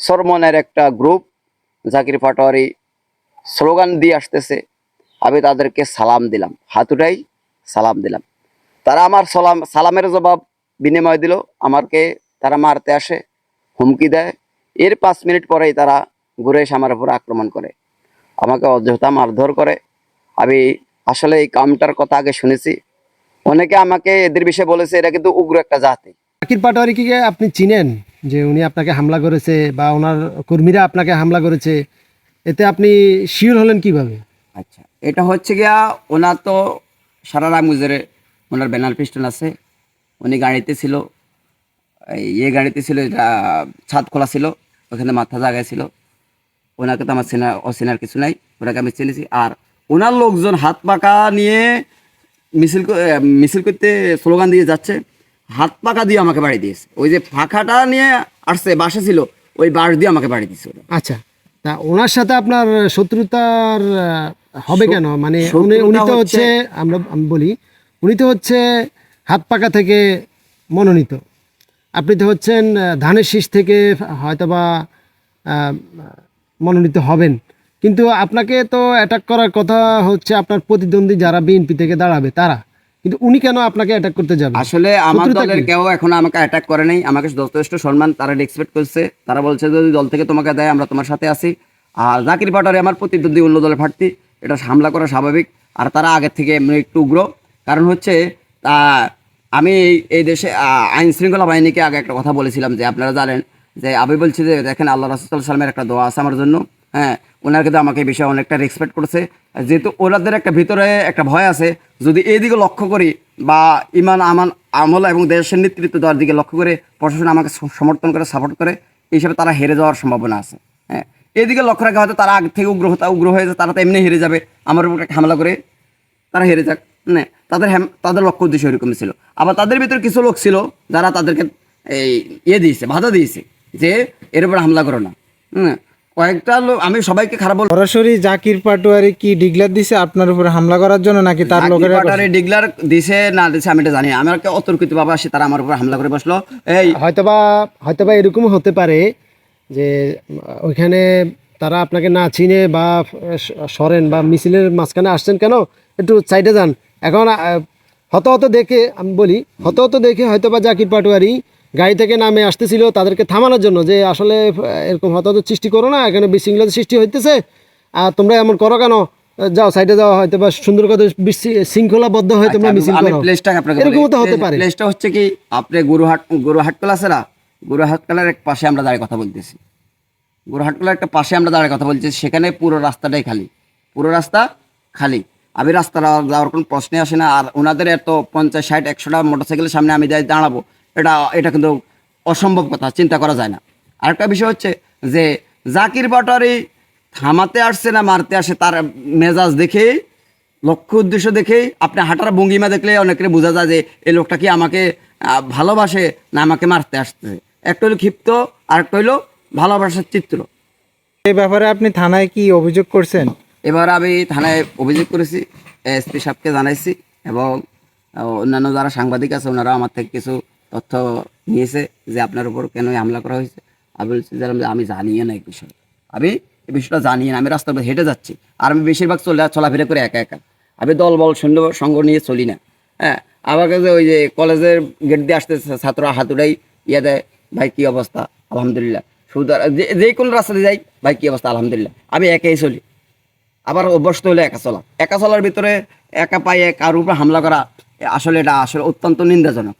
সরমনের একটা group Zakir Patwari slogan দিয়ে আসতেছে। আমি তাদেরকে সালাম দিলাম, হাত উঠাই সালাম দিলাম। তারা আমার সালামের জবাব বিনিময় দিল। আমাকে তারা মারতে আসে, হুমকি দেয়। এর 5 মিনিট পরেই তারা ঘুরে এসে আমার উপর আক্রমণ করে, আমাকে অযথা মারধর করে। আমি আসলে এই কামটার কথা আগে শুনেছি। অনেকে আমাকে এদের বিষয়ে বলেছে এরা কিন্তু উগ্র একটা জাতি। জাকির পাটোয়ারিকে আপনি চিনেন যে উনি আপনাকে হামলা করেছে বা ওনার কর্মীরা আপনাকে হামলা করেছে, এতে আপনি শিওর হলেন কিভাবে? আচ্ছা, এটা হচ্ছে গিয়া ওনার তো সারা রামগুজরে ওনার ব্যানার পিস্টন আছে। উনি গাড়িতে ছিল, গাড়িতে ছিল, এটা ছাদ খোলা ছিল, ওখানে মাথা জায়গায় ছিল। ওনাকে তো আমার অচেনার কিছু নাই, ওনাকে আমি চিনেছি। আর ওনার লোকজন হাত পাকা নিয়ে মিছিল করতে স্লোগান দিয়ে যাচ্ছে, হাত পাকা দিয়ে আমাকে বাড়ি দিয়েছে। ওই যে ফাঁকাটা নিয়ে আসছে, বাসে ছিল, ওই বাঁশ দিয়ে আমাকে বাড়ি দিয়েছে ওরা। আচ্ছা, তা ওনার সাথে আপনার শত্রুতার হবে কেন? মানে উনি তো হচ্ছে, আমি বলি, উনি তো হচ্ছে হাত পাকা থেকে মনোনীত, আপনি তো হচ্ছেন ধানের শীষ থেকে হয়তোবা আহ, মনোনীত হবেন, কিন্তু আপনাকে তো অ্যাটাক করার কথা হচ্ছে আপনার প্রতিদ্বন্দ্বী যারা বিএনপি থেকে দাঁড়াবে তারা, কিন্তু উনি কেন আপনাকে অ্যাটাক করতে যাবে? আসলে আমার শত্রুতা দলের কি? কেউ এখন আমাকে অ্যাটাক করে নাই। আমাকে যথেষ্ট সম্মান তারা এক্সপেক্ট করছে। তারা বলছে যদি দল থেকে তোমাকে দেয় আমরা তোমার সাথে আছি। আর জাকির পাটোয়ারি আমার প্রতিদ্বন্দ্বী অন্য দলের প্রার্থী, এটা হামলা করা স্বাভাবিক। আর তারা আগের থেকে এমনি একটু উগ্র। কারণ হচ্ছে আমি এই দেশে আইন শৃঙ্খলা বাহিনীকে আগে একটা কথা বলেছিলাম যে আপনারা জানেন যে আমি বলছি যে দেখেন আল্লাহ রাসূল সাল্লামের একটা দোয়া আছে আমার জন্য। হ্যাঁ, ওনার কিন্তু আমাকে এই বিষয়ে অনেকটা রেসপেক্ট করেছে। যেহেতু ওনাদের একটা ভিতরে একটা ভয় আছে, যদি এইদিকে লক্ষ্য করি বা ইমান আমান আমল এবং দেশের নেতৃত্ব দেওয়ার দিকে লক্ষ্য করে প্রশাসন আমাকে সমর্থন করে, সাপোর্ট করে, এই হিসাবে তারা হেরে যাওয়ার সম্ভাবনা আছে। হ্যাঁ, এইদিকে লক্ষ্য রাখা হয়তো তারা আগে থেকে উগ্র হয়ে যায়, তারা তো এমনি হেরে যাবে, আমার উপর একটা হামলা করে তারা হেরে যাক। মানে তাদের লক্ষ্য উদ্দেশ্য এরকম ছিল। আবার তাদের ভিতরে কিছু লোক ছিল যারা তাদেরকে এই দিয়েছে, বাধা দিয়েছে যে এর উপর হামলা করো না। কয়েকটা লোক, আমি সবাইকে খারাপ বলবো। সরাসরি জাকির পাটোয়ারি কি ডিগলার দিছে আপনার উপরে হামলা করার জন্য, নাকি তার লোকেরা করছে? ডিগলার দিছে না দিছে আমি এটা জানি না। আমাকে অতর্কিত ভাবে আসে তারা আমার উপর হামলা করে বসলো। হয়তোবা হয়তোবা এরকম হতে পারে যে ওইখানে তারা আপনাকে না চিনে বা সরেন বা মিছিলের মাঝখানে আসছেন কেন, একটু সাইডে যান। এখন হত দেখে আমি বলি, হত দেখে হয়তোবা জাকির পাটোয়ারি গাড়ি থেকে নামে আসতেছিল তাদেরকে থামানোর জন্য, যে আসলে এরকম হত সৃষ্টি করো না, এখানে বিশৃঙ্খলা সৃষ্টি হইতেছে, আর তোমরা এমন করো কেন, যাও সাইডে যাওয়া, হয়তো বা সুন্দর করে শৃঙ্খলাবদ্ধ হয়ে তোমরা মিছিল করো, এরকম তো হতে পারে। প্লেসটা হচ্ছে কি আপনি গুরুহাটকলা আছে না, গুরুহাটকলার এক পাশে আমরা দাঁড়িয়ে কথা বলতেছি। গুরুহাটকলার একটা পাশে আমরা দাঁড়িয়ে কথা বলতেছি, সেখানে পুরো রাস্তাটাই খালি, পুরো রাস্তা খালি। আমি রাস্তা যাওয়ার কোনো প্রশ্নই আসে না। আর ওনাদের এত 50, 60, 100টা মোটরসাইকেলের সামনে আমি যাই দাঁড়াবো, এটা কিন্তু অসম্ভব কথা, চিন্তা করা যায় না। আরেকটা বিষয় হচ্ছে যে জাকির পাটোয়ারি থামাতে আসছে না মারতে আসে, তার মেজাজ দেখেই, লক্ষ্য উদ্দেশ্য দেখেই, আপনি হাঁটার ভঙ্গিমা দেখলে অনেকের বোঝা যায় যে এই লোকটা কি আমাকে ভালোবাসে না আমাকে মারতে আসতেছে। একটা হলো ক্ষিপ্ত, আরেকটা হলো ভালোবাসার চিত্র। এই ব্যাপারে আপনি থানায় কি অভিযোগ করছেন? এবার আমি থানায় অভিযোগ করেছি, এসপি সাহেবকে জানাইছি, এবং অন্যান্য যারা সাংবাদিক আছে ওনারা আমার থেকে কিছু তথ্য নিয়েছে যে আপনার উপর কেন হামলা করা হয়েছে। আমি বলছি যে আমি জানিয়ে না এই বিষয়, আমি এই বিষয়টা জানিয়ে না। আমি রাস্তার উপর হেঁটে যাচ্ছি, আর আমি বেশিরভাগ চলাফেরা করে একা একা, আমি দল বল সৈন্য সঙ্গ নিয়ে চলি না। হ্যাঁ, আমার কাছে ওই যে কলেজের গেট দিয়ে আসতে ছাত্ররা হাতুড়াই দেয়, ভাই কী অবস্থা, আলহামদুলিল্লাহ। শুধু যে কোনো রাস্তা দিয়ে যাই, ভাই কী অবস্থা, আলহামদুলিল্লাহ। আমি একাই চলি। আবার অভ্যস্ত হলে একা চলার ভিতরে একা পায়ে কারোর উপর হামলা করা, আসলে এটা আসলে অত্যন্ত নিন্দাজনক।